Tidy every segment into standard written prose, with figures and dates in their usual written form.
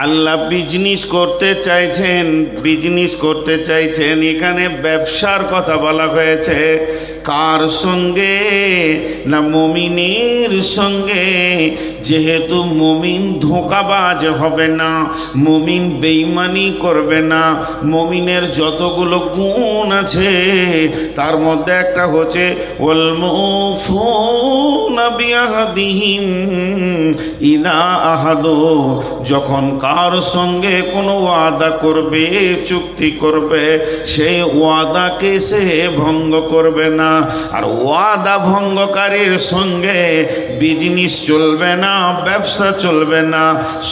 আল্লাহ business করতে চাইছেন। এখানে ব্যবসার কথা বলা হয়েছে। কার সঙ্গে? না মুমিনের সঙ্গে। যেহেতু মুমিন ধোঁকাবাজ হবে না, মুমিন বেঈমানি করবে না। মুমিনের যতগুলো গুণ আছে তার মধ্যে একটা হচ্ছে ওয়াল মুফুনা বিআহদিহিম ইযা আহাদু। যখন কার সঙ্গে কোনো ওয়াদা করবে, চুক্তি করবে, সেই ওয়াদাকে সে ভঙ্গ করবে না। আর ওয়াদা ভঙ্গকারীর সঙ্গে বিজনেস চলবে না, ব্যবসা চলবে না।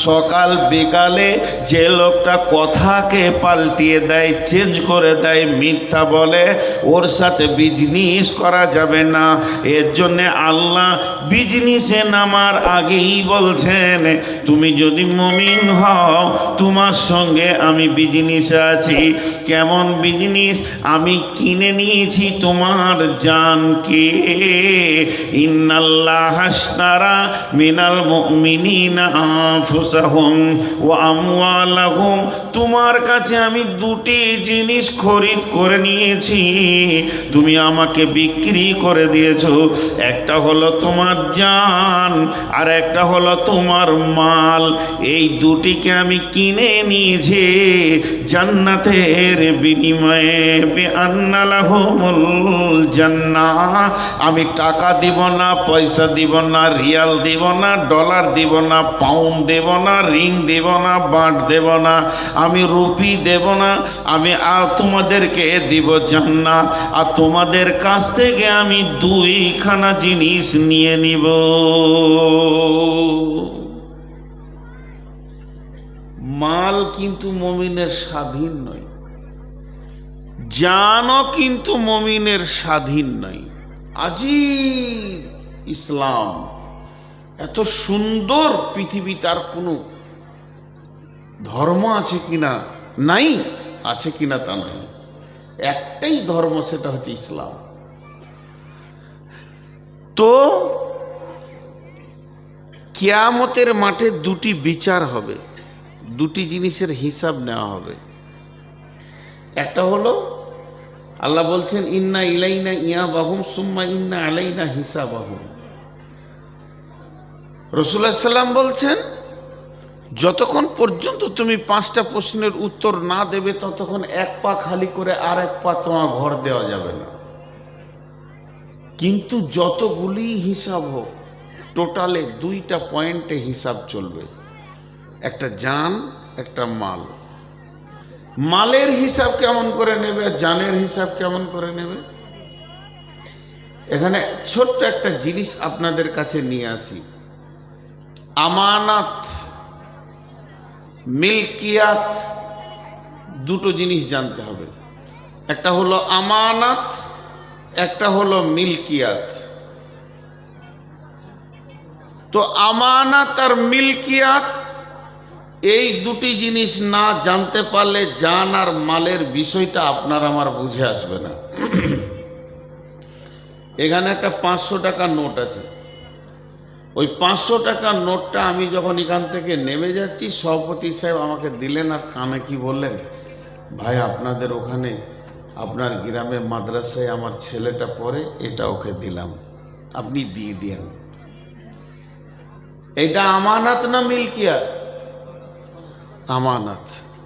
সকাল বিকালে যে লোকটা কথাকে পাল্টিয়ে দেয়, চেঞ্জ করে দেয়, মিথ্যা বলে, ওর সাথে বিজনেস করা যাবে না। এর জন্যে আল্লাহ বিজনেসে নামার আগেই বলছেন, তুমি যদি মুমিন হও তোমার সঙ্গে আমি বিজনেসে আছি। কেমন বিজনেস? আমি কিনে নিয়েছি তোমার জানকে। ইন্নাল্লাহ আশতারা মিনাল মুমিনিনা আনফুসাহুম ওয়া আমওয়ালাহুম। তোমার কাছে আমি দুটি জিনিস খরিদ করে নিয়েছি, তুমি আমাকে বিক্রি করে দিয়েছো। একটা হলো তোমার জান আর একটা হলো তোমার মাল। এই দুটিকে আমি কিনে নিয়েছি জান্নাতের বিনিময়ে। বিআন্না লাহুমুল জান্নাহ। আমি টাকা দিব না, পয়সা দিব না, রিয়াল দিব না, ডলার দিব না, পাউন্ড দেব না, রিং দেব না, বাঁট দেব না, আমি রুপি দেব না। আমি তোমাদেরকে দিব জান্নাত। আর তোমাদের কাছ থেকে আমি দুইখানা জিনিস নিয়ে নিব। মাল কিন্তু মুমিনের স্বাধীন নয়, জানও কিন্তু মুমিনের স্বাধীন নয়। আজীব ইসলাম! এত সুন্দর পৃথিবীতে আর কোনো ধর্ম আছে কিনা? নাই। আছে কিনা তা নয়, একটাই ধর্ম, সেটা হচ্ছে ইসলাম। তো কিয়ামতের মাঠে দুটি বিচার হবে, দুটি জিনিসের হিসাব নেওয়া হবে। একটা হলো আল্লাহ বলছেন ইন্না ইলাইনা ইয়াবাহুম সুম্মা ইন্না আলাইনা হিসাবাহুম। রাসূলুল্লাহ সাল্লাম বলছেন, যতক্ষণ পর্যন্ত তুমি 5টা প্রশ্নের উত্তর না দেবে ততক্ষণ এক পা খালি করে আর এক পা তোমার ঘর দেওয়া যাবে না। কিন্তু যতগুলি হিসাব হোক, টোটালে 2টা পয়েন্টে হিসাব চলবে। একটা জান, একটা মাল। মালের হিসাব কেমন করে নেবে আর জানের হিসাব কেমন করে নেবে? এখানে ছোট্ট একটা জিনিস আপনাদের কাছে নিয়ে আসি। আমানাত, মিলকিয়াত, দুটো জিনিস জানতে হবে। একটা হলো আমানাত, একটা হলো মিলকিয়াত। তো আমানাত আর মিলকিয়াত, এই দুটি জিনিস না জানতে পারলে জান আর মালের বিষয়টা আপনার আমার বুঝে আসবে না। এখানে একটা 500 টাকার নোট আছে। ওই 500 টাকার নোটটা আমি যখন এখান থেকে নেমে যাচ্ছি, সভাপতি সাহেব আমাকে দিলেন আর কানে কি বললেন, ভাই আপনাদের ওখানে আপনার গ্রামের মাদ্রাসায় আমার ছেলেটা পড়ে, এটা ওকে দিলাম, আপনি দিয়ে দেন। এটা আমানত না মিলকিয়াত? আমানত।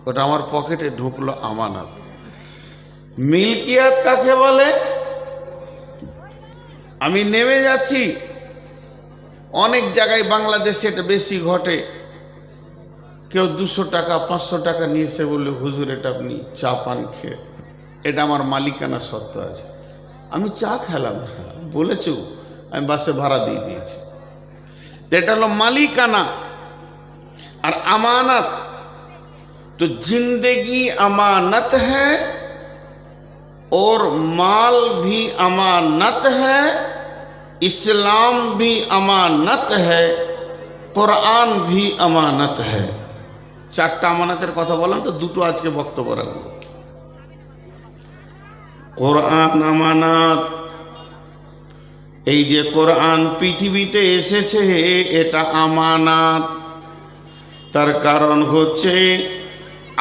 ওটা আমার পকেটে ঢুকলো, আমানত। মিলকিয়াত কাকে বলে? আমি নেমে যাচ্ছি, অনেক জায়গায় বাংলাদেশে এটা বেশি ঘটে। কেউ 200 টাকা 500 টাকা নিয়েছে বলে, হুজুর এটা আপনি চা পান খেয়ে, এটা আমার মালিকানা সত্ত্ব আছে। আমি চা খেলাম না, বলেছ, আমি বাসে ভাড়া দিয়ে দিয়েছি। এটা হলো মালিকানা। আর আমানত तो जिंदगी अमानत है और माल भी अमानत है, इस्लाम भी अमानत है, कुरान भी अमानत है। 4টা আমানতের কথা বললাম, তো 2টো আজকে বক্তব্য রাখবো। কোরআন আমানত। এই যে কোরআন পৃথিবীতে এসেছে, এটা আমানত। তার কারণ হচ্ছে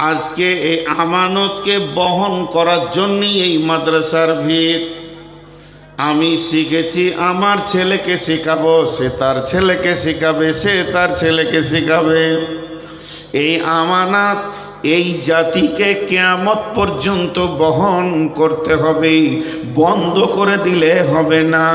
আজকে এই আমানতকে বহন করার জন্যই এই মাদ্রাসার ভিড়। আমি শিখেছি, আমার ছেলেকে শেখাবো, সে তার ছেলেকে শেখাবে, সে তার ছেলেকে শেখাবে। এই আমানত এই জাতিকে কিয়ামত পর্যন্ত বহন করতে হবে, বন্ধ করে দিলে হবে না।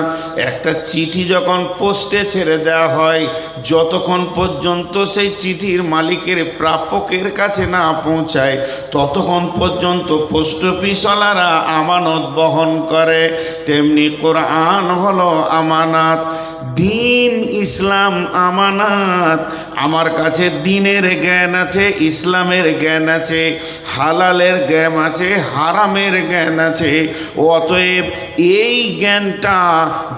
একটা চিঠি যখন পোস্টে ছেড়ে দেওয়া হয়, যতক্ষণ পর্যন্ত সেই চিঠির মালিকের প্রাপকের কাছে না পৌঁছায় ততক্ষণ পর্যন্ত পোস্ট অফিসওয়ালারা আমানত বহন করে। তেমনি কোরআন হলো আমানত, দিন ইসলাম আমানত। আমার কাছে দিনের জ্ঞান আছে, ইসলামের জ্ঞান আছে, হালালের জ্ঞান আছে, হারামের জ্ঞান আছে। অতএব এই জ্ঞানটা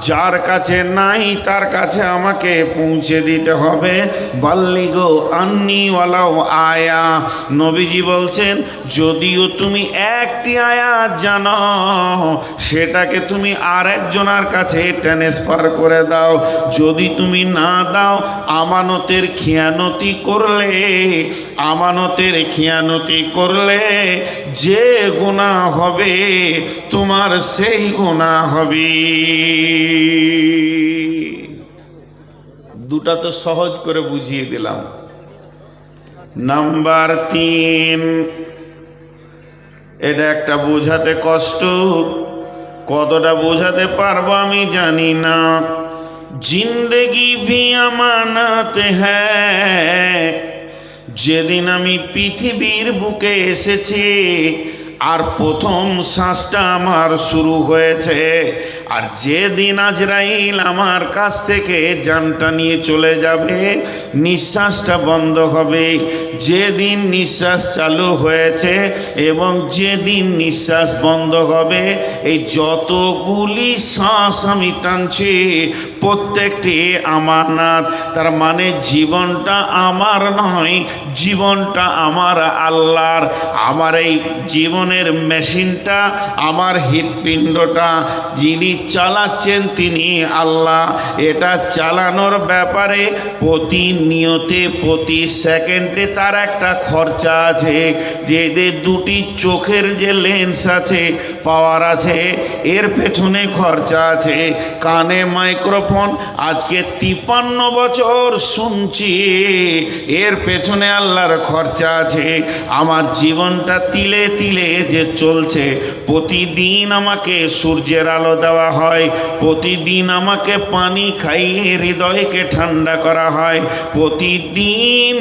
যার কাছে নাই তার কাছে আমাকে পৌঁছে দিতে হবে। বাল্লিগো আন্নি ওয়ালাও আয়া। নবীজি বলছেন, যদিও তুমি একটি আয়াত জানো সেটাকে তুমি আরেকজনের কাছে ট্রান্সফার করে দাও। যদি তুমি না দাও, আমানতের খিয়ানতি করলে, আমানতের খিয়ানতি করলে যে গুনাহ হবে তোমার সেই গুনাহ হবে। দুটা তো সহজ করে বুঝিয়ে দিলাম। নাম্বার 3, এটা একটা বোঝাতে কষ্ট, কতটা বোঝাতে পারবো আমি জানি না। জিন্দেগি ভি আমানত হ্যায়। যেদিন আমি পৃথিবীর বুকে এসেছি আর প্রথম শ্বাসটা আমার শুরু হয়েছে, আর যেদিন আজরাইল আমার কাছ থেকে জানটা নিয়ে চলে যাবে, নিঃশ্বাসটা বন্ধ হবে, যেদিন নিঃশ্বাস চালু হয়েছে এবং যেদিন নিঃশ্বাস বন্ধ হবে, এই যতগুলি শ্বাস আমি টানছি প্রত্যেকটি আমানত। তার মানে জীবনটা আমার নয়, জীবনটা আমার আল্লাহর। আমার এই জীবনের মেশিনটা, আমার হৃৎপিণ্ডটা যিনি চালাচ্ছেন তিনি আল্লাহ। এটা চালানোর ব্যাপারে প্রতিনিয়তে প্রতি সেকেন্ডে তার একটা খরচা আছে। যে দুটি চোখের যে লেন্স আছে, পাওয়ার আছে, এর পেছনে খরচা আছে। কানে মাইক্রোফোন, আজকে 53 বছর শুনছি, এর পেছনে আল্লাহর খরচা আছে। আমার জীবনটা তিলে তিলে যে চলছে, প্রতিদিন আমাকে সূর্যের আলো দেওয়া হয়, প্রতিদিন আমাকে পানি খাইয়ে হৃদয়কে ঠান্ডা করা হয়, প্রতিদিন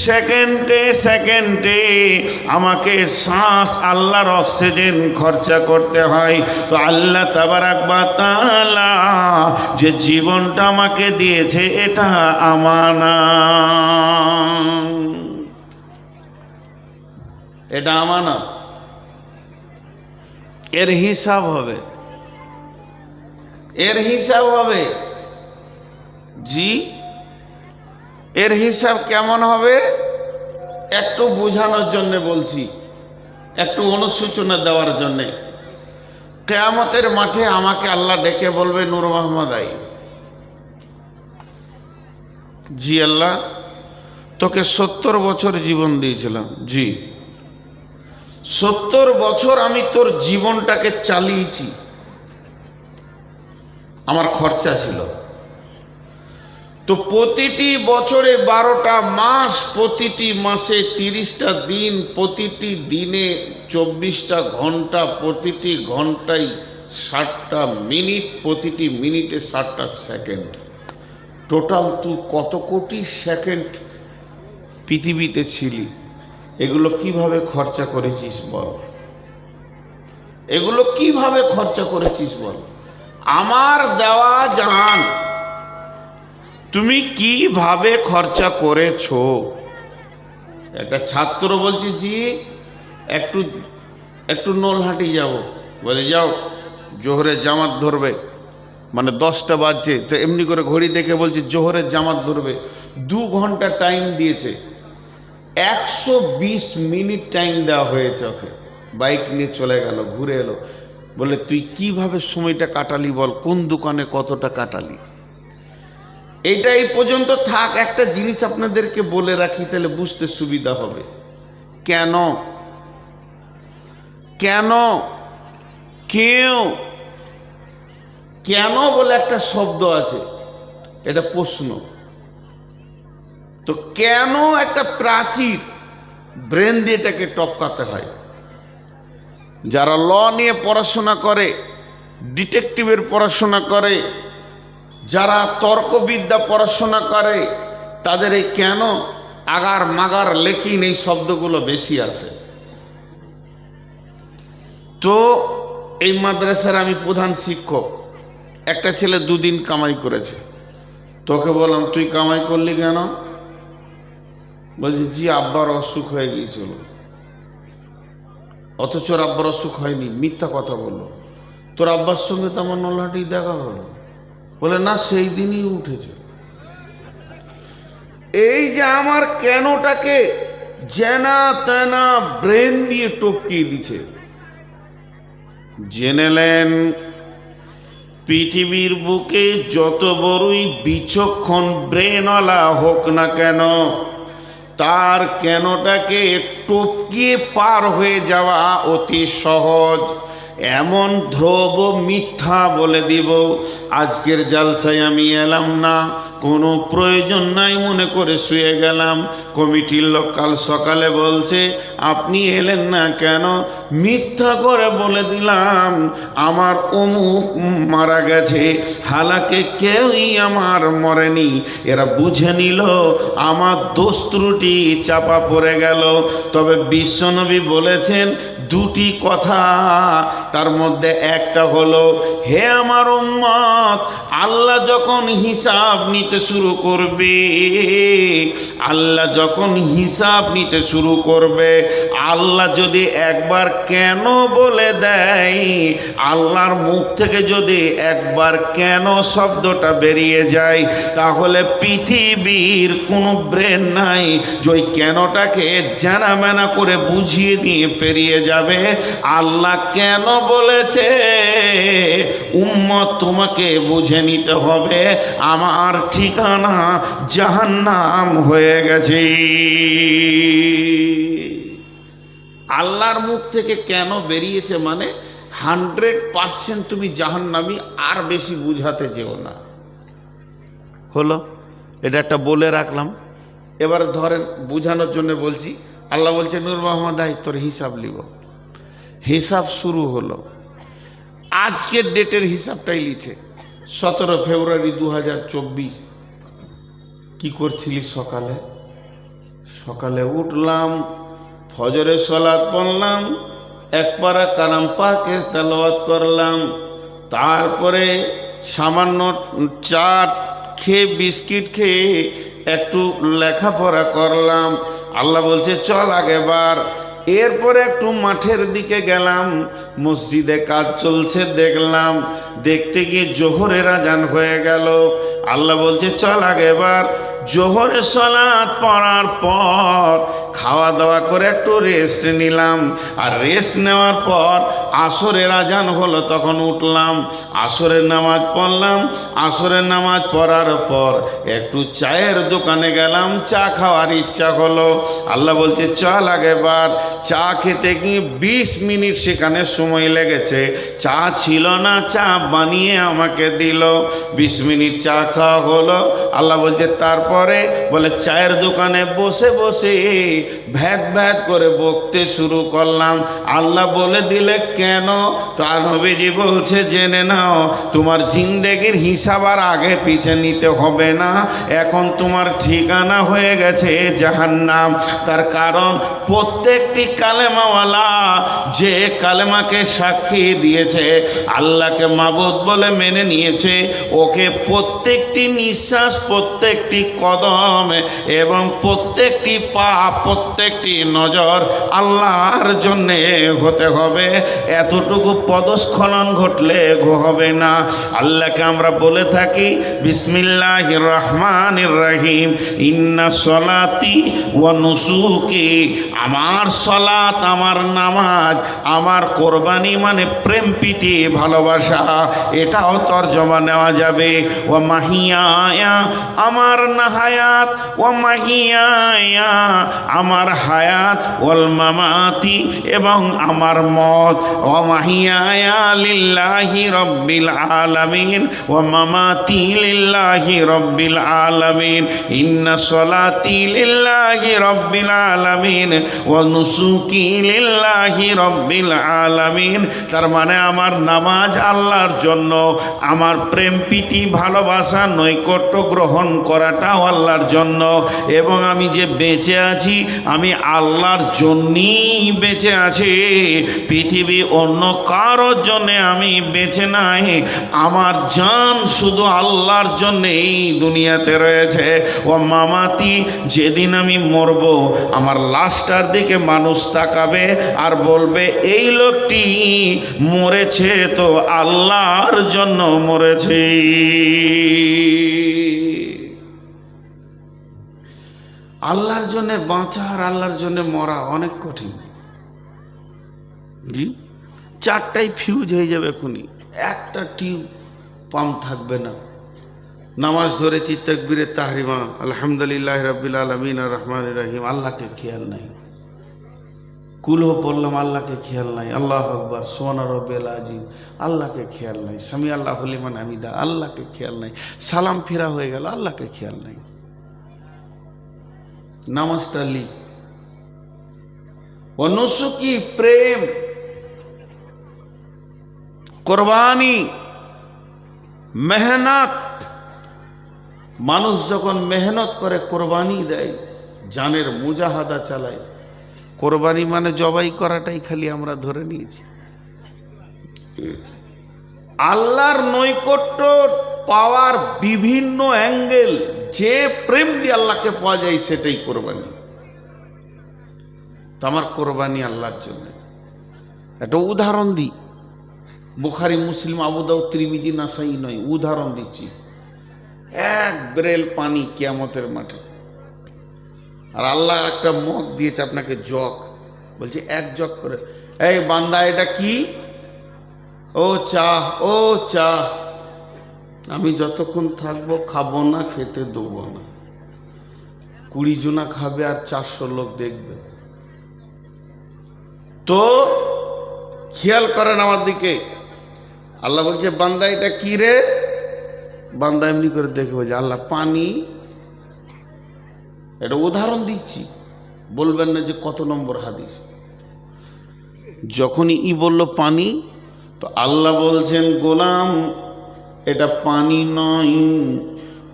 সেকেন্ডে সেকেন্ডে আমাকে শ্বাস আল্লাহর অক্সিজেন খরচা করতে হয়। তো আল্লাহ তাবারাক ওয়া তাআলা যে জীবনটা আমাকে দিয়েছে এটা আমানত, এটা আমানত। এর হিসাব হবে, এর হিসাব হবে। জি, এর হিসাব কেমন হবে একটু বোঝানোর জন্য বলছি, একটু অনুসূচনা দেওয়ার জন্যে। কিয়ামতের মাঠে আমাকে আল্লাহ ডেকে বলবে, নূর মোহাম্মদ আই, জি আল্লাহ তোকে 70 বছর জীবন দিয়েছিলাম। জি, 70 বছর আমি তোর জীবনটাকে চালিয়েছি, আমার খরচা ছিল। তো প্রতিটি বছরে 12টা মাস, প্রতিটি মাসে 30টা দিন, প্রতিটি দিনে 24টা ঘন্টা, প্রতিটি ঘন্টায় 60টা মিনিট, প্রতিটি মিনিটে 60টা সেকেন্ড। টোটাল তুই কত কোটি সেকেন্ড পৃথিবীতে ছিলি? এগুলো কিভাবে খরচা করেছিস বল? এগুলো কিভাবে খরচা করেছিস বল? আমার দেওয়া জান তুমি কিভাবে খরচা করেছো? একটা ছাত্র বলছে, জি একটু নলহাটি যাব। বলে যাও, জোহরের জামাত ধরবে, মানে 10টা বাজছে, তো এমনি করে ঘড়ি দেখে বলছে জোহরের জামাত ধরবে। 2 ঘন্টা টাইম দিয়েছে, 120 মিনিট টাইম দেওয়া হয়েছে ওকে। বাইক নিয়ে চলে গেল, ঘুরে এলো, বলে তুই কিভাবে সময়টা কাটালি বল, কোন দোকানে কতটা কাটালি? এইটা এই পর্যন্ত থাক। একটা জিনিস আপনাদেরকে বলে রাখি, তাহলে বুঝতে সুবিধা হবে। কেন কেন কেউ কেন বলে একটা শব্দ আছে, এটা প্রশ্ন। তো কেন একটা প্রাচীর, ব্রেন দিয়ে এটাকে টপকাতে হয়। যারা ল নিয়ে পড়াশোনা করে, ডিটেকটিভের পড়াশোনা করে, যারা তর্কবিদ্যা পড়াশোনা করে, তাদের এই কেন আগার মাগার লেখিন এই শব্দগুলো বেশি আসে। তো এই মাদ্রাসার আমি প্রধান শিক্ষক। একটা ছেলে 2 দিন কামাই করেছে। তোকে বললাম তুই কামাই করলি কেন? বলছি জি আব্বার অসুখ হয়ে গিয়েছিল। অথচ ওর আব্বার অসুখ হয়নি, মিথ্যা কথা বললো। তোর আব্বার সঙ্গে তো আমার নলহাটি দেখা হলো। বলে না, সেই দিনই উঠেছে। এই যে আমার কেনটাকে জেনা তেনা ব্রেন দিয়ে টপকিয়ে দিছে। জেনেলেন পৃথিবীর বুকে যত বড়ই বিচক্ষণ ব্রেনওয়ালা হোক না কেন, তার কেনটাকে টপকিয়ে পার হয়ে যাওয়া অতি সহজ। এমন ধ্রুব মিথ্যা বলে দিব, আজকের জালসায় আমি এলাম না, কোনো প্রয়োজন নাই মনে করে শুয়ে গেলাম। কমিটির লোক কাল সকালে বলছে আপনি এলেন না কেন? মিথ্যা করে বলে দিলাম আমার অমুক মারা গেছে, হালাকে কেউই আমার মরেনি। এরা বুঝে নিল আমার দোষ ত্রুটি চাপা পড়ে গেল। তবে বিশ্বনবী বলেছেন 2টি কথা, তার মধ্যে একটা হলো, হে আমার উম্মত, আল্লাহ যখন হিসাব নিতে শুরু করবে, আল্লাহ যখন হিসাব নিতে শুরু করবে, আল্লাহ যদি একবার কেন বলে দেয়, আল্লাহর মুখ থেকে যদি একবার কেন শব্দটা বেরিয়ে যায়, তাহলে পৃথিবীর কোনো ব্রেন নাই যে ওই কেনটাকে জানা মেনা করে বুঝিয়ে দিয়ে পেরিয়ে যাবে। আল্লাহ কেন বলেছে উম্মত তোমাকে বুঝে নিতে হবে আমার ঠিকানা জাহান্নাম হয়ে গেছে। আল্লাহর মুখ থেকে কেন বেরিয়েছে মানে 100% তুমি জাহান্নামী, আর বেশি বুঝাতে যেও না। হলো, এটা একটা বলে রাখলাম। এবার ধরেন বুঝানোর জন্য বলছি। আল্লাহ বলছে নূর মোহাম্মদ আই তোর হিসাব লিব। হিসাব শুরু হলো। আজকের ডেটের হিসাবটাই লিছে 17 ফেব্রুয়ারি 2024। কি করছিলি? সকালে উঠলাম, ফজরের সালাত পড়লাম, 1 পারা কালাম পাকের তেলাওয়াত করলাম, তারপরে সামান্য চাট খেয়ে বিস্কিট খেয়ে একটু লেখাপড়া করলাম। আল্লাহ বলছে চল আগেবার। এরপরে একটু মাঠের দিকে গেলাম, মসজিদে কাজ চলছে দেখলাম, দেখতে গিয়ে জোহরের আজান হয়ে গেল। আল্লাহ বলছে চল আগেবার। জোহরের সালাত পড়ার পর খাওয়া দাওয়া করে একটু রেস্ট নিলাম, আর রেস্ট নেওয়ার পর আসরের আজান হলো, তখন উঠলাম, আসরের নামাজ পড়লাম। আসরের নামাজ পড়ার পর একটু চায়ের দোকানে গেলাম, চা খাওয়ার ইচ্ছা হলো। আল্লাহ বলছে চল আগেবার। চা খেতে গিয়ে 20 মিনিট সেখানে সময় লেগেছে। চা ছিল না, চা বানিয়ে আমাকে দিল। 20 মিনিট চা খাওয়া হলো। আল্লাহ বলছে তারপরে, বলে চায়ের দোকানে বসে বসে ভ্যাট ভ্যাট করে বকতে শুরু করলাম। আল্লাহ বলে দিলে কেন? তো নবীজি বলছে জেনে নাও, তোমার জিন্দেগির হিসাব আর আগে পিছে নিতে হবে না, এখন তোমার ঠিকানা হয়ে গেছে জাহান্নাম। তার কারণ প্রত্যেকটি কালেমাওয়ালা যে কালেমাকে সাক্ষী দিয়েছে, আল্লাহকে মাবুদ বলে মেনে নিয়েছে, ওকে প্রত্যেকটি নিঃশ্বাস, প্রত্যেকটি কদম এবং প্রত্যেকটি পা প্রত্যেকটি নজর আল্লাহর জন্যে হতে হবে। এতটুকু পদস্খলন ঘটলে হবে না। আল্লাহকে আমরা বলে থাকি বিসমিল্লাহির রহমানির রহিম, ইন্না সলাতি ওয়া নুসুকি, আমার সলাত, আমার নামাজ, আমার কোরবানি মানে প্রেম প্রীতি ভালোবাসা, এটাও তর্জমা নেওয়া যাবে। ওয়া মাহিয়ায়া, আমার নাহায়াত, ওয়া মাহিয়ায়া, আমার হায়াত, ওয়াল মামাতি, এবং আমার মত, ওয়া মাহিয়ায়া লিল্লাহি রব্বিল আলামিন ওয়া মামাতি লিল্লাহি রব্বিল আলামিন, ইন্না সলাতি লিল্লাহি রব্বিল আলামিন ওয়া নুসুকি লিল্লাহি রব্বিল আলামিন। তার মানে আমার নামাজ আল্লাহর জন্য, আমার প্রেম প্রীতি ভালোবাসা নৈকট্য গ্রহণ করাটাও আল্লাহর জন্য, এবং আমি যে বেঁচে আছি আমি আল্লাহর জন্যই বেঁচে আছি। পৃথিবী অন্য কারোর জন্যে আমি বেঁচে নাই, আমার জান শুধু আল্লাহর জন্যেই দুনিয়াতে রয়েছে। ও মামাতি, যেদিন আমি মরব আমার লাশটার দিকে মানুষ তাকাবে আর বলবে এই লোকটি মরেছে তো আল্লাহর জন্য মরেছে। আল্লাহর জন্যে বাঁচা আর আল্লাহর জন্যে মরা অনেক কঠিন। জি, চারটাই ফিউজ হয়ে যাবে এখনই, একটা টিউব পাম্প থাকবে না। নামাজ ধরেছি, তাকবীরে তাহরিমা, আলহামদুলিল্লাহ রাব্বিল আলামিন আর রহমানির রহিম, আল্লাহকে খেয়াল নাই। কুলহ পড়লাম, আল্লাহকে খেয়াল নাই। আল্লাহু আকবার, সুবহানা রাব্বিল আযীম, আল্লাহকে খেয়াল নাই। সামি আল্লাহু লিমান হামিদা, আল্লাহকে খেয়াল নাই। সালাম ফেরা হয়ে গেল, আল্লাহকে খেয়াল নাই। নামাজটা লি। অনুসুকি, প্রেম, কোরবানি, মেহনত। মানুষ যখন মেহনত করে কোরবানি দেয়, জানের মুজাহাদা চালায়। কোরবানি মানে জবাই করাটাই খালি আমরা ধরে নিয়েছি। আল্লাহর নৈকট্য পাওয়ার বিভিন্ন অ্যাঙ্গেল, যে প্রেম দিয়ে আল্লাহকে পাওয়া যায় সেটাই কোরবানি। তো আমার কোরবানি আল্লাহর জন্য। একটা উদাহরণ দিই, বুখারী, মুসলিম, আবু দাউদ, তিরমিজি, নাসাই নয়, উদাহরণ দিচ্ছি। এক ব্রেল পানি কিয়ামতের মাঠে, আর আল্লাহ একটা মগ দিয়েছে আপনাকে, জগ, বলছে এক জগ করে, এই বান্দা এটা কি? ও চা, ও চা। আমি যতক্ষণ থাকবো খাবো না, খেতে দেবো না। 20 জনা খাবে আর 400 লোক দেখবে। তো খেয়াল করেন আমার দিকে। আল্লাহ বলছে বান্দা এটা কি রে? বান্দা এমনি করে দেখে বলছে আল্লাহ পানি। এটা উদাহরণ দিচ্ছি, বলবেন না যে কত নম্বর হাদিস। যখনই বলল পানি, তো আল্লাহ বলছেন গোলাম এটা পানি নয়,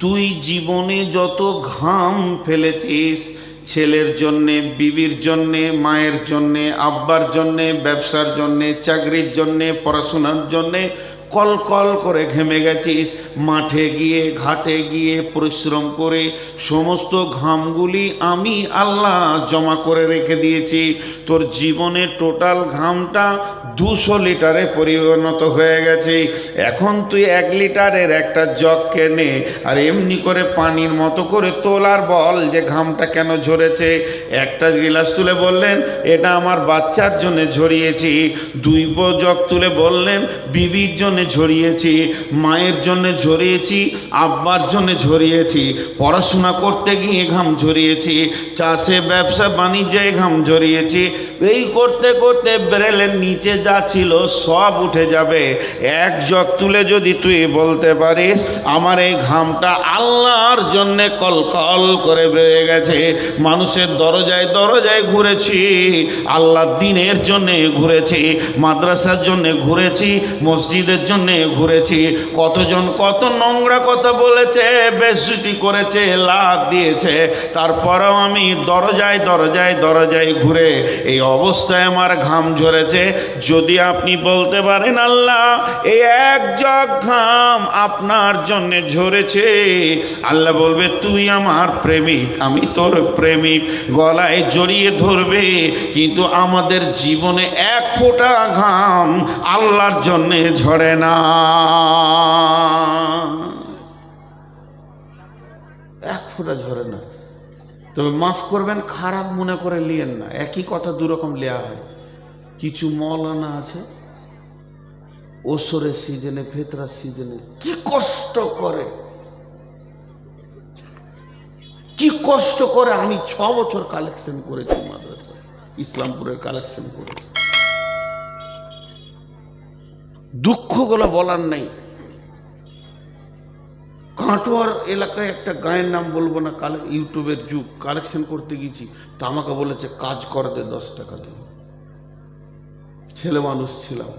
তুই জীবনে যত ঘাম ফেলেছিস, ছেলের জন্যে, বিবির জন্যে, মায়ের জন্যে, আব্বার জন্যে, ব্যবসার জন্যে, চাকরির জন্যে, পড়াশোনার জন্যে কল কল করে ঘেমে গেছিস, মাঠে গিয়ে ঘাটে গিয়ে পরিশ্রম করে সমস্ত ঘামগুলি আমি আল্লাহ জমা করে রেখে দিয়েছি। তোর জীবনের টোটাল ঘামটা 200 লিটারে পরিণত হয়ে গেছে। এখন তুই 1 লিটারের একটা জগ কেনে আর এমনি করে পানির মতো করে তোলার বল যে ঘামটা কেন ঝরেছে। একটা গিলাস তুলে বললেন এটা আমার বাচ্চার জন্য ঝরিয়েছি, 2 জগ তুলে বললেন বিবির জন্য ঝরিয়েছি, মায়ের জন্য ঝরিয়েছি, আব্বার জন্য ঝরিয়েছি, পড়াশোনা করতে গিয়ে ঘাম ঝরিয়েছি, চাষে ব্যবসা বাণিজ্যে ঘাম ঝরিয়েছি। এই করতে করতে ব্রেলের নিচে যা ছিল সব উঠে যাবে। এক জগ তুলে যদি তুই বলতে পারিস আমার এই ঘামটা আল্লাহর জন্যে কলকল করে বেড়ে গেছে, মানুষের দরজায় দরজায় ঘুরেছি, আল্লাহর দ্বীনের জন্যে ঘুরেছি, মাদ্রাসার জন্যে ঘুরেছি, মসজিদের জন্যে ঘুরেছি, কতজন কত নোংরা কথা বলেছে, বেইজ্জতি করেছে, লাত দিয়েছে, তারপরেও আমি দরজায় দরজায় দরজায় ঘুরে এই অবস্থায় আমার ঘাম ঝরেছে। যদি আপনি বলতে পারেন আল্লাহ এই এক জগ ঘাম আপনার জন্য ঝরেছে, আল্লাহ বলবে তুই আমার প্রেমিক, আমি তোর প্রেমিক, গলায় জড়িয়ে ধরবে। কিন্তু আমাদের জীবনে এক ফোঁটা ঘাম আল্লাহর জন্যে ঝরে না, এক ফোঁটা ঝরে না। তবে মাফ করবেন, খারাপ মনে করে লিয়েন না, একই কথা দুরকম লেয়া হয়। কিছু মৌলানা আছে ওসরের সিজনে, ফেতরার সিজনে কি কষ্ট করে, কি কষ্ট করে। আমি 6 বছর কালেকশন করেছি মাদ্রাসা, ইসলামপুরের কালেকশন করেছি। দুঃখগুলো বলার নেই। কাটোয়ার এলাকায় একটা গায়ের নাম বলবো না, ইউটিউবের যুগ, কালেকশন করতে গেছি, তা আমাকে বলেছে কাজ করে দে 10 টাকা দিয়ে। ছেলে মানুষ ছিলাম।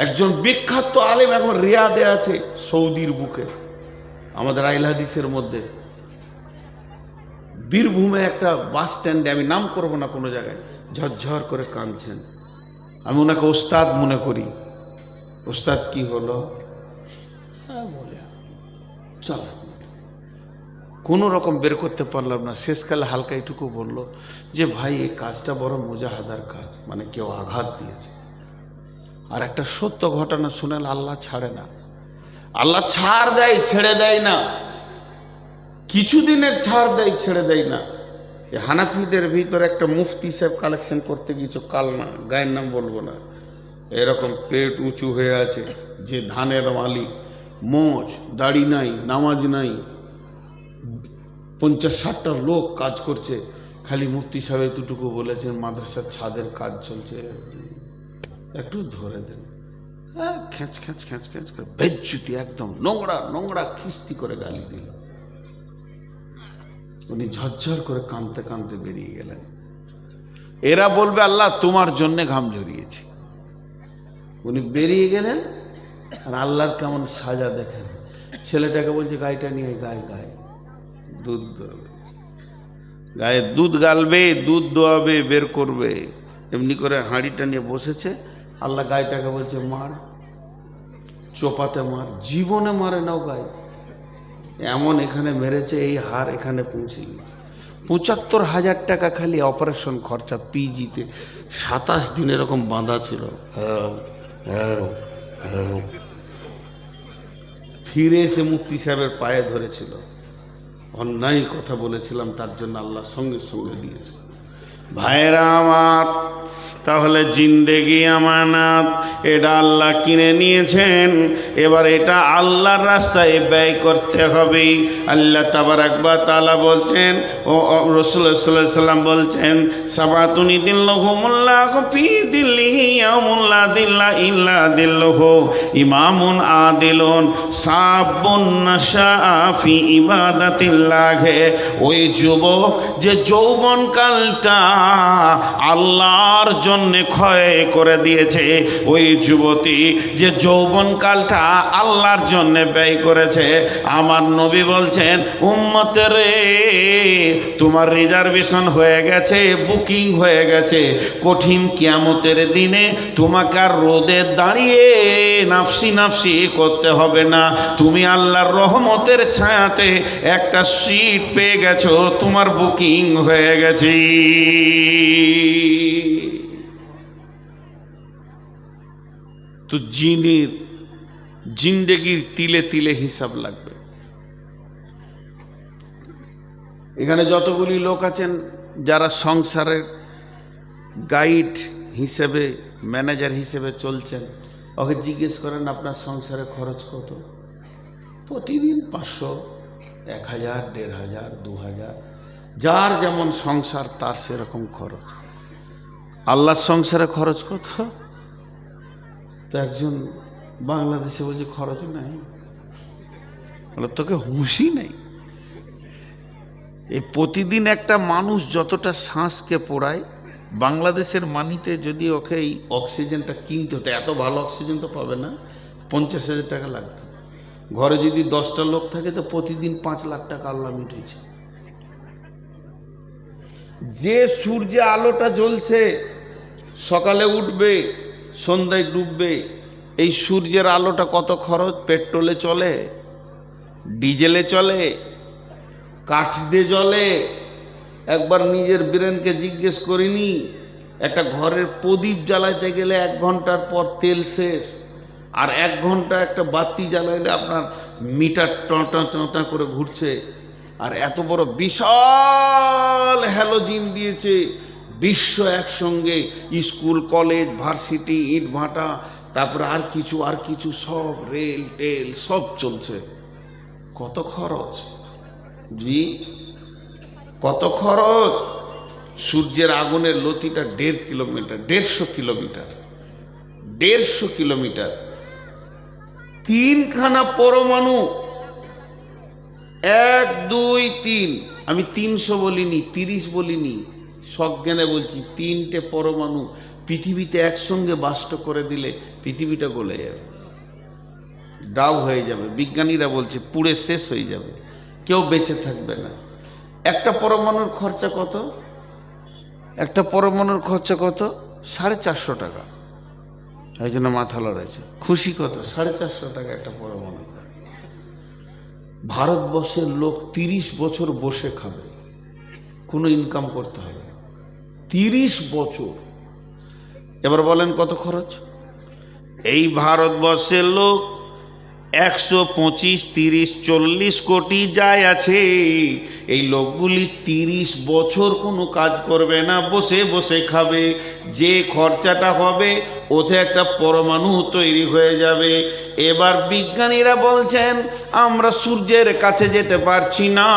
একজন বিখ্যাত আলেম এখন রিয়াদে আছে, সৌদির বুকে, আমাদের আইল হাদিসের মধ্যে। বীরভূমে একটা বাস স্ট্যান্ডে, আমি নাম করবো না কোনো জায়গায়, ঝরঝর করে কাঁদছেন। আমি ওনাকে ওস্তাদ মনে করি। ওস্তাদ কি হলো? হ্যাঁ বলে চল, কোনো রকম বের করতে পারলাম না। শেষকালে হালকা এটুকু বললো যে ভাই এই কাজটা বড় মুজাহাদার কাজ, মানে কেউ আঘাত দিয়েছে। আর একটা সত্য ঘটনা শুনেন, আল্লাহ ছাড়ে না, আল্লাহ ছাড় দেয়, ছেড়ে দেয় না। কিছুদিনের ছাড় দেয়, ছেড়ে দেয় না। এই হানাফিদের ভিতরে একটা মুফতি সাহেব কালেকশন করতে গিয়েছো, কালনা, গায়ের নাম বলবো না, এরকম পেট উঁচু হয়ে আছে, যে ধানের মালিক, মোজ দাড়ি নাই, নামাজ নাই, 50-60টা লোক কাজ করছে। খালি মুফতি সাহেব এতটুকু বলেছেন মাদ্রাসার ছাদের কাজ চলছে, একটু ধরে দেন। হ্যাঁ, খ্যাঁচ খ্যাঁচ খ্যাঁচ খ্যাঁচ করে বেজ্জুতি, একদম নোংরা নোংরা খিস্তি করে গালি দিল। উনি ঝরঝর করে কাঁদতে কাঁদতে বেরিয়ে গেলেন। এরা বলবে আল্লাহ তোমার জন্যে ঘাম ঝরিয়েছি। উনি বেরিয়ে গেলেন, আর আল্লাহর কেমন সাজা দেখেন। ছেলেটাকে বলছে গাইটা নিয়ে গায়ে গায়ে দুধ দোয়াবে, গায়ে দুধ গালবে, দুধ দোয়াবে, বের করবে। এমনি করে হাঁড়িটা নিয়ে বসেছে। আল্লাহ গাইটাকে বলছে মার, চোপাতে মার। জীবনে মারে নাও গায়ে, এমন এখানে মেরেছে, এই হার এখানে পৌঁছে গেছে। ৭৫,০০০ টাকা খালি অপারেশন খরচা, পিজিতে ২৭ দিন এরকম বাঁধা ছিল। ফিরে এসে মুফতি সাহেবের পায়ে ধরেছিল, অন্যায় কথা বলেছিলাম, তার জন্য আল্লাহ সঙ্গে সঙ্গে দিয়েছে। ভাইরা আমার, তাহলে জিন্দেগি আমানত, এটা আল্লাহ কিনে নিয়েছেন। এবার এটা আল্লাহর রাস্তায় ব্যয় করতে হবে। আল্লাহ তাবারাক ওয়া তাআলা বলছেন, ও রাসূলুল্লাহ সাল্লাল্লাহু আলাইহি ওয়াসাল্লাম বলছেন, সাবাতুনি দিল্লাহুমুল্লাহু ফি দিল্লিহি ইয়াউমুল লা দিল্লা ইল্লা দিল্লুহু, ইমামুন আদিলুন, সাবুন নাশাআ ফি ইবাদাতিল্লাহ। ওই যুবক যে যৌবনকালটা আল্লাহর জন্যে ক্ষয় করে দিয়েছে, ওই যুবতী যে যৌবনকালটা আল্লাহর জন্যে ব্যয় করেছে। আমার নবী বলছেন, উম্মতের রে, তোমার রিজার্ভেশন হয়ে গেছে, বুকিং হয়ে গেছে। কঠিন কিয়ামতের দিনে তোমাকে আর রোদে দাঁড়িয়ে নাফসি নাফসি করতে হবে না। তুমি আল্লাহর রহমতের ছায়াতে একটা সিট পেয়ে গেছো, তোমার বুকিং হয়ে গেছে। তো জিন্দেগির তিলে তিলে হিসাব লাগবে। এখানে যতগুলি লোক আছেন যারা সংসারের গাইড হিসেবে, ম্যানেজার হিসেবে চলছেন, ওকে জিজ্ঞেস করেন আপনার সংসারে খরচ কত? প্রতিদিন 500, 1000, 1500, 2000, যার যেমন সংসার তার সেরকম খরচ। আল্লাহর সংসারে খরচ কত? তো একজন বাংলাদেশে বলছে খরচ নাই, তোকে হুঁশই নেই। এই প্রতিদিন একটা মানুষ যতটা শ্বাসকে পোড়ায়, বাংলাদেশের মানিতে যদি ওকে এই অক্সিজেনটা কিনতে হতো, এত ভালো অক্সিজেন তো পাবে না, 50,000 টাকা লাগতো। ঘরে যদি 10টা লোক থাকে তো প্রতিদিন 5 লাখ টাকা আল্লাহ মিটেছে। যে সূর্যে আলোটা জ্বলছে, সকালে উঠবে সন্ধ্যায় ডুববে, এই সূর্যের আলোটা কত খরচ? পেট্রোলে চলে, ডিজেলে চলে, কাঠ দিয়ে জ্বলে? একবার নিজের ব্রেনকে জিজ্ঞেস করিনি? একটা ঘরের প্রদীপ জ্বালাইতে গেলে 1 ঘন্টার পর তেল শেষ, আর 1 ঘন্টা একটা বাতি জ্বালাইলে আপনার মিটার টঁটা টঁটা করে ঘুরছে। আর এত বড় বিশাল হ্যালোজিন দিয়েছে, বিশ্ব একসঙ্গে, স্কুল কলেজ ভার্সিটি ইট ভাটা, তারপরে আর কিছু সব রেল টেল সব চলছে। কত খরচ জি, কত খরচ? সূর্যের আগুনের লতিটা 1.5 কিলোমিটার, 150 কিলোমিটার, 150 কিলোমিটার। 3খানা পরমাণু, 1 2 3, আমি 300 বলিনি, 30 বলিনি, সজ্ঞানে বলছি 3টে পরমাণু পৃথিবীতে একসঙ্গে বাষ্ট করে দিলে পৃথিবীটা গলে যাবে, ডাউ হয়ে যাবে। বিজ্ঞানীরা বলছে পুড়ে শেষ হয়ে যাবে, কেউ বেঁচে থাকবে না। একটা পরমাণুর খরচা কত? একটা পরমাণুর খরচা কত? 450 টাকা। এই জন্য মাথা লড়াইছে। খুশি কত? 450 টাকা একটা পরমাণু। ভারতবর্ষের লোক 30 বছর বসে খাবে, কোনো ইনকাম করতে হবে না। 30 বছর। এবার বলেন কত খরচ? এই ভারতবর্ষের লোক 125, 30, 40 কোটি যায় আছে। এই লোকগুলি 30 বছর কোনো কাজ করবে না, বসে বসে খাবে। যে খরচাটা হবে ওতে একটা পরমাণু তৈরি হয়ে যাবে। এবার বিজ্ঞানীরা বলছেন আমরা সূর্যের কাছে যেতে পারছি না,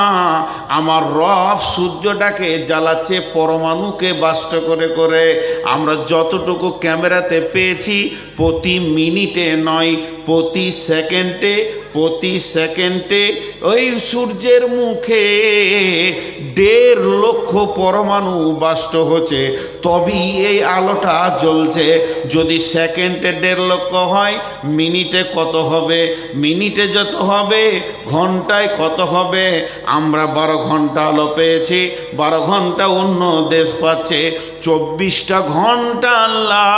আমার রব সূর্যটাকে জ্বালাচ্ছে পরমাণুকে বাষ্ট করে করে। আমরা যতটুকু ক্যামেরাতে পেয়েছি প্রতি মিনিটে নয়, প্রতি সেকেন্ডে, প্রতি সেকেন্ডে ওই সূর্যের মুখে 1.5 লক্ষ পরমাণু বাষ্ট হচ্ছে, তবেই এই আলোটা জ্বলছে। যদি সেকেন্ডে 1.5 লক্ষ হয়, মিনিটে কত হবে? মিনিটে যত হবে ঘন্টায় কত হবে? আমরা 12 ঘন্টা আলো পেয়েছি, 12 ঘন্টা অন্য দেশ পাচ্ছে, 24টা ঘন্টা আল্লাহ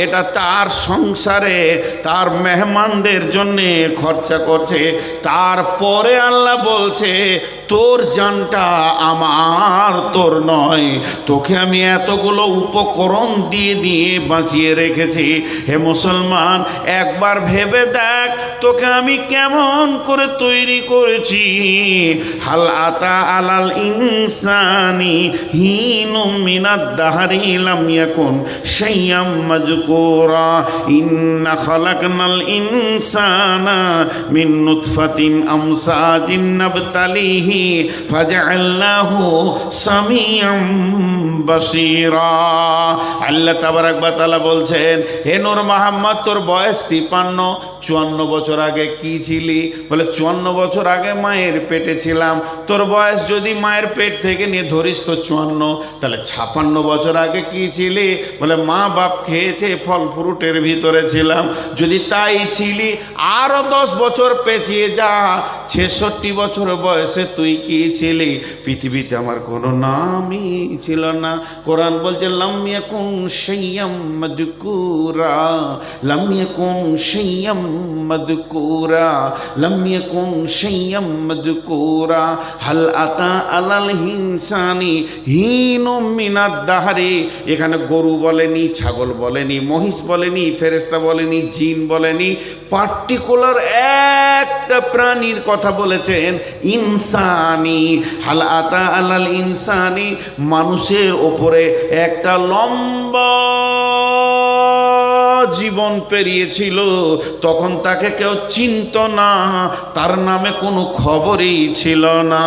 এটা তার সংসারে তার মেহমানদের জন্যে খরচা করছে। তারপরে আল্লাহ বলছে তোর জানটা আমার, তোর নয়। তোকে আমি এতগুলো উপকরণ দিয়ে দিয়ে বাঁচিয়ে রেখেছি। হে মুসলমান, একবার ভেবে দেখ তোকে আমি কেমন করে তৈরি করেছি। হাল আতা আলাল ইনসানি হিনুম মিনাদ দাহরি লাম ইয়াকুন শাইয়াম মাজকুরা ইন্না খালাকনাল ইনসানা মিন নুতফাতিন আমসাজিন নাবতালিহি ফাজআলনাহু সামিয়াম বাসীরা। আল্লাহ তাবারাক ওয়া তাআলা বলছেন, হে নূর মুহাম্মদ, তোর বয়স 53। 54 বছর আগে কি ছিলি? বলে 54 বছর আগে মায়ের পেটে ছিলাম। তোর বয়স যদি মায়ের পেট থেকে নিয়ে ধরিস তো 54, তাহলে 56 বছর আগে কি ছিলি? বলে মা বাপ খেয়েছে ফল ফ্রুটের ভিতরে ছিলাম। যদি তাই ছিলি আরো 10 বছর পেঁচিয়ে যা, 66 বছর বয়সে তুই কি ছিলি? পৃথিবীতে আমার কোনো নামই ছিল না। কোরআন বলছে লাম ইয়াকুন শাইয়াম মাযকুরা, লাম ইয়াকুন শাইয়াম মাযকুরা, লাম ইয়াকুন শাইয়াম মাযকুরা। হাল আতা আলাল ইনসানি হিনুম মিনাদ দাহরি। এখানে গরু বলেনি, ছাগল বলেনি, মহিষ বলেনি, ফেরেশতা বলেনি, জিন বলেনি, পার্টিকুলার একটা প্রাণীর কথা বলেছেন, ইনসানি। হাল আতা আলাল ইনসানি, মানুষের ওপরে একটা লম্বা জীবন পেরিয়েছিল, তখন তাকে কেউ চিনত না, তার নামে কোনো খবরই ছিল না।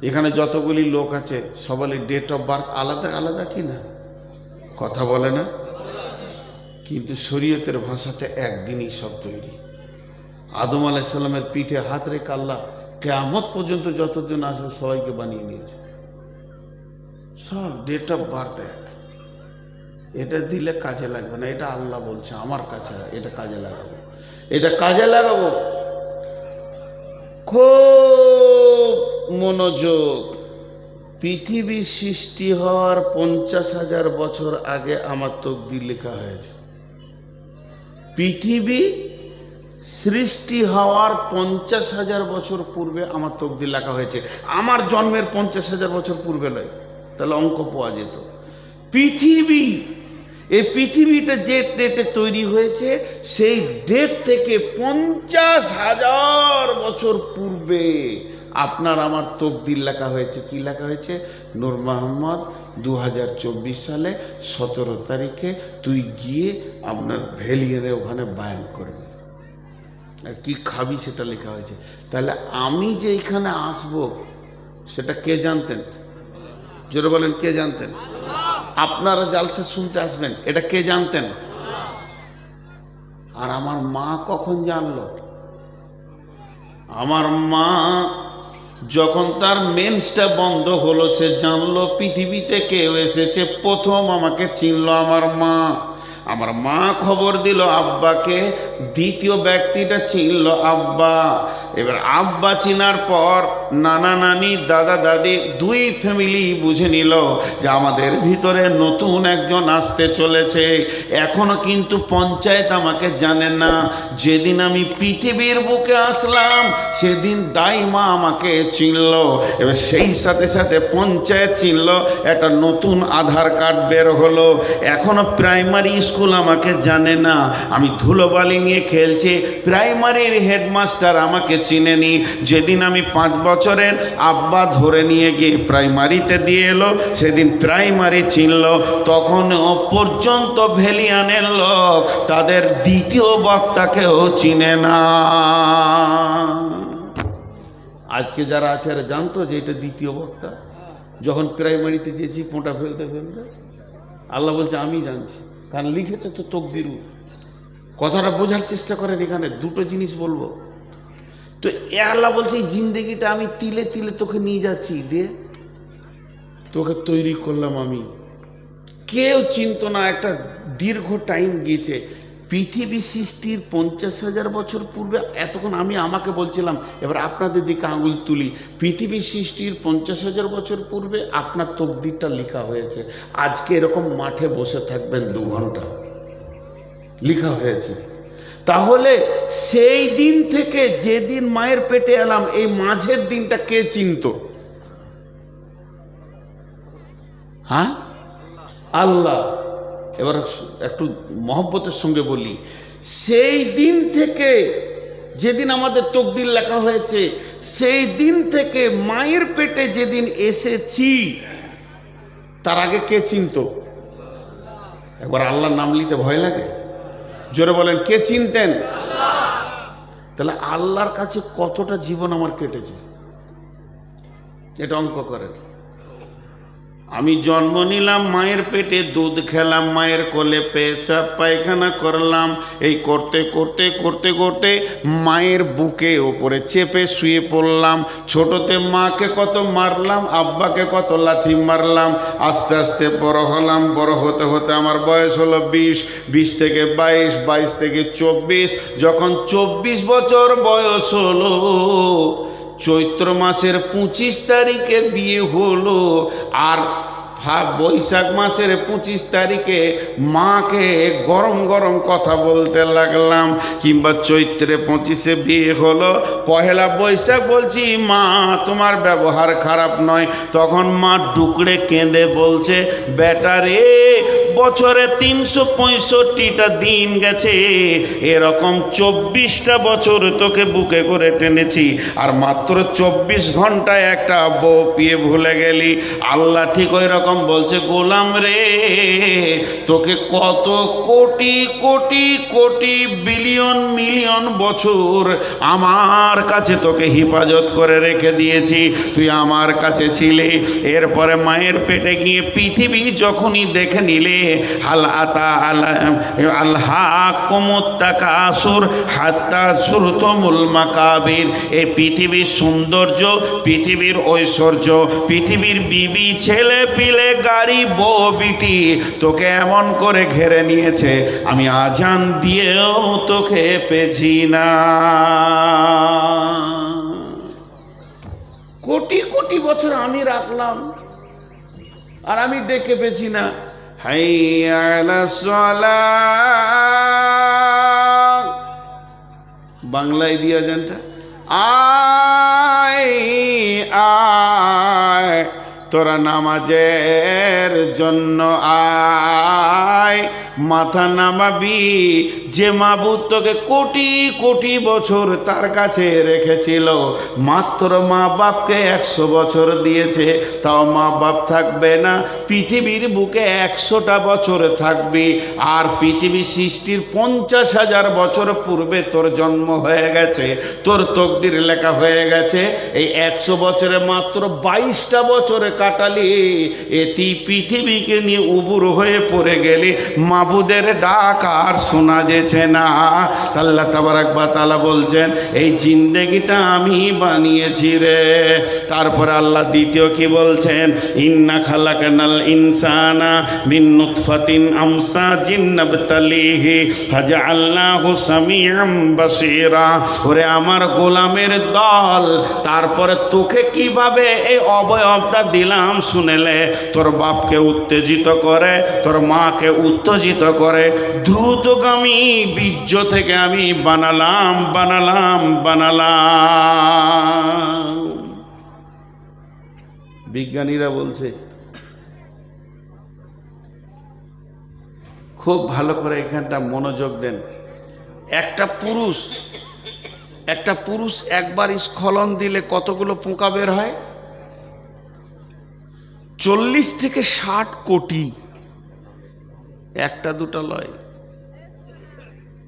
এখানে যতগুলি লোক আছে সবারই ডেট অফ বার্থ আলাদা আলাদা কিনা? কথা বলে না, কিন্তু শরীয়তের ভাষাতে একদিনই সব তৈরি। আদম আলাইহিস সালামের পিঠে হাত রেখে আল্লাহ কিয়ামত পর্যন্ত যতজন আছে সবাইকে বানিয়ে নিয়েছে, সব ডেট অফ বার্থ এক। এটা দিলে কাজে লাগবে না, এটা আল্লাহ বলছে আমার কাছে, এটা কাজে লাগাবো, এটা কাজে লাগাবো। খুব মনোযোগ। পৃথিবী সৃষ্টি হওয়ার 50,000 বছর আগে আমার তকদির লেখা হয়েছে। পৃথিবী সৃষ্টি হওয়ার 50,000 বছর পূর্বে আমার তকদির লেখা হয়েছে। আমার জন্মের 50,000 বছর পূর্বে নয়, তাহলে অঙ্ক পাওয়া যেত। পৃথিবী, এই পৃথিবীটা যে ডেটে তৈরি হয়েছে সেই ডেট থেকে 50,000 বছর পূর্বে আপনার আমার তকদির লেখা হয়েছে। কি লেখা হয়েছে? নূর মোহাম্মদ 2024 সালে 17 তারিখে তুই গিয়ে আপনার ভ্যালিয়ারে ওখানে বায়ান করবি, আর কি খাবি সেটা লেখা হয়েছে। তাহলে আমি যে এখানে আসব সেটা কে জানতেন? জোরে বলেন, কে জানতেন? আপনারা জালসা শুনতে আসবেন, এটা কে জানতেন? আর আমার মা কখন জানলো? আমার মা যখন তার মেন্সটা বন্ধ হলো সে জানলো পৃথিবীতে কেউ এসেছে, প্রথম আমাকে চিনলো আমার মা। আমার মা খবর দিল আব্বাকে, দ্বিতীয় ব্যক্তিটা চিনল আব্বা। এবার আব্বা চিনার পর নানা নানি দাদা দাদি দুই ফ্যামিলি বুঝে নিল যে আমাদের ভিতরে নতুন একজন আসতে চলেছে। এখনো কিন্তু পঞ্চায়েত আমাকে জানে না। যেদিন আমি পৃথিবীর বুকে আসলাম সেদিন দাইমা আমাকে চিনল। এবার সেই সাথে সাথে পঞ্চায়েত চিনল, একটা নতুন আধার কার্ড বের হলো। এখনো প্রাইমারি স্কুল আমাকে জানে না, আমি ধুলোবালি নিয়ে খেলছি, প্রাইমারির হেডমাস্টার আমাকে চিনেনি। যেদিন আমি 5 বছরের আব্বা ধরে নিয়ে গিয়ে প্রাইমারিতে দিয়ে এলো সেদিন প্রাইমারি চিনল। তখনও পর্যন্ত ভ্যালিয়ানের লোক তাদের দ্বিতীয় বক্তাকেও চিনে না। আজকে যারা আছে আর জানতো যে এটা দ্বিতীয় বক্তা? যখন প্রাইমারিতে দিয়েছি পোঁটা ফেলতে ফেলতে আল্লাহ বলছে আমি জানছি, কারণ লিখেছে তো তকদির। কথাটা বোঝার চেষ্টা করেন, এখানে দুটো জিনিস বলবো। তো আল্লাহ বলছে এই জিন্দেগিটা আমি তিলে তিলে তোকে নিয়ে যাচ্ছি, দে তোকে তৈরি করলাম আমি। কেউ চিনতো না, একটা দীর্ঘ টাইম গিয়েছে। পৃথিবী সৃষ্টির 50,000 বছর পূর্বে, এতক্ষণ আমি আমাকে বলছিলাম, এবার আপনাদের দিকে আঙুল তুলি। পৃথিবী সৃষ্টির 50,000 বছর পূর্বে আপনার তকদিরটা লেখা হয়েছে। আজকে এরকম মাঠে বসে থাকবেন 2 ঘন্টা, লেখা হয়েছে। তাহলে সেই দিন থেকে যেদিন মায়ের পেটে এলাম এই মাঝের দিনটা কে চিনত? হ্যাঁ, আল্লাহ। এবার একটু মহব্বতের সঙ্গে বলি, সেই দিন থেকে যেদিন আমাদের তকদির লেখা হয়েছে সেই দিন থেকে মায়ের পেটে যেদিন এসেছি তার আগে কে চিনত? একবার আল্লাহর নাম নিতে ভয় লাগে? জোরে বলেন, কে চিনতেন? তাহলে আল্লাহর কাছে কতটা জীবন আমার কেটেছে এটা অঙ্ক করেন। আমি জন্ম নিলাম মায়ের পেটে, দুধ খেলাম মায়ের কোলে, পেশাব পায়খানা করলাম, এই করতে করতে করতে করতে মায়ের বুকে ওপরে চেপে শুয়ে পড়লাম। ছোটতে মাকে কত মারলাম, আব্বাকে কত লাথি মারলাম। আস্তে আস্তে বড় হলাম, বড় হতে হতে আমার বয়স হলো 20, 20 থেকে 22, 22 থেকে 24। যখন 24 বছর বয়স হলো, চৈত্র মাসের 25 তারিখে বিয়ে হলো, আর বৈশাখ মাসের 25 তারিখে মাকে গরম গরম কথা বলতে লাগলাম। কিংবা চৈত্রে 25-এ বিয়ে হলো, পহেলা বৈশাখ বলছি মা তোমার ব্যবহার খারাপ নয়। তখন মা ডুকরে কেঁদে বলছে, বেটা রে বছরে 365টা দিন গেছে, এরকম 24টা বছর তোকে বুকে করে টেনেছি, আর মাত্র 24 ঘন্টায় একটা বউ পেয়ে ভুলে গেলি। আল্লাহ ঠিক ওই রকম বলছে, গোলাম রে তোকে কত কোটি কোটি কোটি বিলিয়ন মিলিয়ন বছর আমার কাছে তোকে হেফাজত করে রেখে দিয়েছি, তুই আমার কাছে ছিলে। এরপরে মায়ের পেটে গিয়ে পৃথিবী যখনই দেখে নিলে, এই পৃথিবীর সৌন্দর্য, পৃথিবীর ঐশ্বর্য, পৃথিবীর বিবি ছেলে পিলে গাড়ি বউ বিটি তোকে এমন করে ঘেরে নিয়েছে, আমি আজান দিয়েও তোকে পেছি না। কোটি কোটি বছর আমি রাখলাম আর আমি ডেকে পেছি না। হাইয়া আলাস সালাহ, বাংলায় দিয়া জানটা, আয় আয় তোরা নামাজের জন্য আয়, মাথা নামাবি। যে মাবুদ তোকে কোটি কোটি বছর তার কাছে রেখেছিল, মাত্র মা বাপকে 100 বছর দিয়েছে, তাও মা বাপ থাকবে না, পৃথিবীর বুকে 100টা বছর থাকবি। আর পৃথিবী সৃষ্টির 50,000 বছর পূর্বে তোর জন্ম হয়ে গেছে, তোর তকদির লেখা হয়ে গেছে। এই 100 বছরে মাত্র 22টা বছরে কাটালি, এটি পৃথিবীকে নিয়ে উবুর হয়ে পড়ে গেলি, মাবুদের ডাক আর শোনা যেছে না। আল্লাহ তাবারাক ওয়া তাআলা বলছেন এই জিন্দেগিটা আমি বানিয়েছি রে। তারপরে আল্লাহ দ্বিতীয় কি বলছেন, ইন্না খালাকনাল ইনসানা মিন নুতফাতিন আমসাজিন নাবতালিহি ফাজআলনাহু সামিআম বাসীরা। ওরে আমার গোলামের দল, তারপরে তোকে কিভাবে এই অবয়বটা দিলাম শুনেলে, তোর বাপকে উত্তেজিত করে, তোর মাকে উত্তেজিত করে, দ্রুতগামী বীর্য থেকে আমি বানালাম। বিজ্ঞানীরা বলছে, খুব ভালো করে এখানটা মনোযোগ দেন। একটা পুরুষ একবার স্খলন দিলে কতগুলো পোকা বের হয়? 40 থেকে 60 কোটি, একটা দুটা লয়।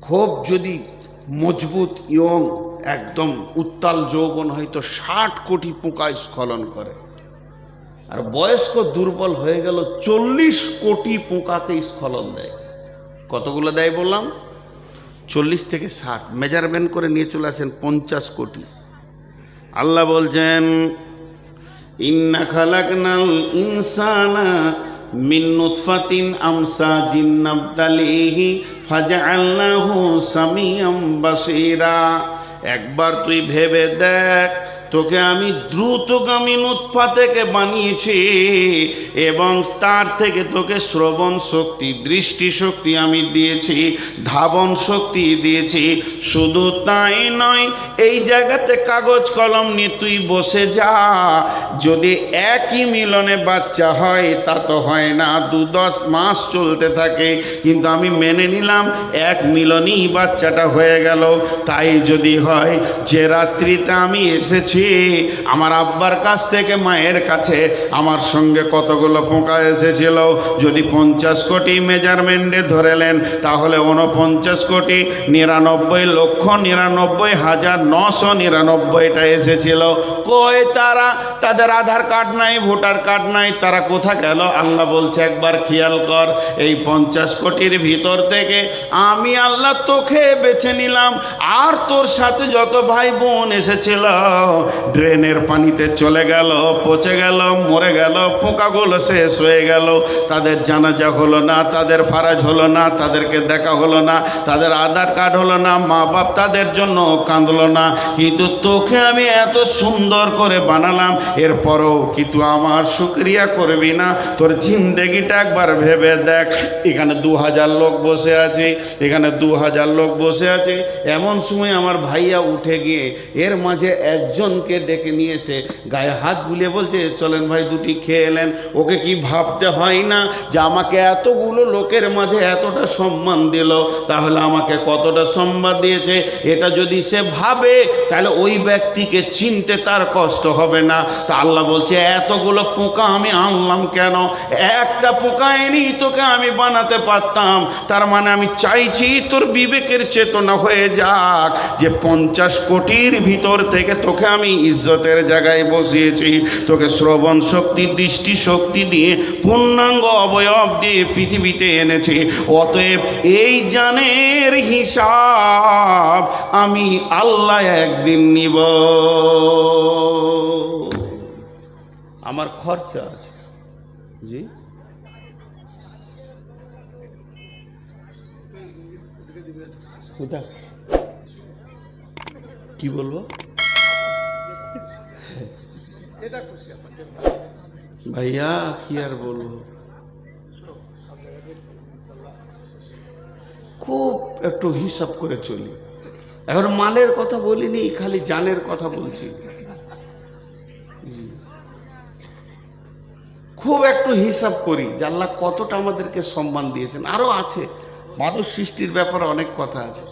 খুব যদি মজবুত ইয়ং একদম উত্তাল যৌবন হয়তো 60 কোটি পোকা স্খলন করে। আর বয়স্ক দুর্বল হয়ে গেল 40 কোটি পোকাকে স্খলন দেয়। কতগুলো দেয় বললাম? 40 থেকে 60, মেজারমেন্ট করে নিয়ে চলে আসেন 50 কোটি। আল্লাহ বলছেন ইন্না খালাকনাল ইনসানা মিন নুতফাতিন আমসাজিন নাবতালিহি ফাজআলনাহু সামিআম বাসীরা। একবার তুই ভেবে দেখ, তোকে আমি দ্রুতগামী নুতফা থেকে বানিয়েছি এবং তার থেকে তোকে শ্রবণ শক্তি, দৃষ্টি শক্তি আমি দিয়েছি, ধাবন শক্তি দিয়েছি। শুধু তাই নয়, এই জায়গাতে কাগজ কলম নিয়ে তুই বসে যা। যদি একই মিলনে বাচ্চা হয় তা তো হয় না, 2-10 মাস চলতে থাকে, কিন্তু আমি মেনে নিলাম এক মিলনই বাচ্চাটা হয়ে গেল। তাই যদি হয়, যে রাত্রিতে আমি এসেছি আমার আব্বার কাছ থেকে মায়ের কাছে, আমার সঙ্গে কতগুলো পোকা এসেছিল, যদি 50 কোটি মেজারমেন্টে ধরেলেন, তাহলে 49,99,99,999টা এসেছিল। কই তারা? তাদের আধার কার্ড নাই, ভোটার কার্ড নাই, তারা কোথা গেল? আল্লাহ বলছে একবার খেয়াল কর, এই 50 কোটির ভিতর থেকে আমি আল্লাহ তোকে বেছে নিলাম, আর তোর সাথে যত ভাই বোন এসেছিল ড্রেনের পানিতে চলে গেল, পচে গেল, মরে গেল, পোকাগুলো শেষ হয়ে গেল। তাদের জানাজা হলো না, তাদের ফারাজ হলো না, তাদেরকে দেখা হলো না, তাদের আধার কার্ড হলো না, মা বাপ তাদের জন্য কাঁদলো না। কিন্তু তোকে আমি এত সুন্দর করে বানালাম, এরপরও কিন্তু আমার শুকরিয়া করবি না। তোর জিন্দেগিটা একবার ভেবে দেখ। এখানে 2000 লোক বসে আছে, এখানে 2000 লোক বসে আছে। এমন সময় আমার ভাইয়া উঠে গিয়ে এর মাঝে একজনকে ডেকে নিয়ে এসে গায়ে হাত বুলিয়ে বলছে চলেন ভাই দুটি খেয়ে এলেন। ওকে কি ভাবতে হয় না যে আমাকে এতগুলো লোকের মাঝে এতটা সম্মান দিল, তাহলে আমাকে কতটা সম্মান দিয়েছে? এটা যদি সে ভাবে তাহলে ওই ব্যক্তিকে চিনতে তার কষ্ট হবে না। তা আল্লাহ বলছে এতগুলো পোকা আমি আনলাম কেন? একটা পোকা এনেই তোকে আমি বানাতে পারতাম। তার মানে আমি চাইছি তোর বিবেকের চেতনা হয়ে যাক যে 50 কোটির ভিতর থেকে তোকে আমি ইজ্জতের জায়গায় বসিয়েছি, তোকে শ্রবণ শক্তি, দৃষ্টি শক্তি দিয়ে পূর্ণাঙ্গ অবয়ব দিয়ে পৃথিবীতে এনেছি। অতএব এই জানের হিসাব আমি আল্লাহ একদিন নিব। আমার খরচা আছে। জি কি বলবো? ভাইয়া কি আর বলবো, খুব একটু হিসাব করে চলি। এখন মালের কথা বলিনি, খালি জানের কথা বলছি। খুব একটু হিসাব করি যে আল্লাহ কতটা আমাদেরকে সম্মান দিয়েছেন। আরো আছে, মানুষ সৃষ্টির ব্যাপারে অনেক কথা আছে।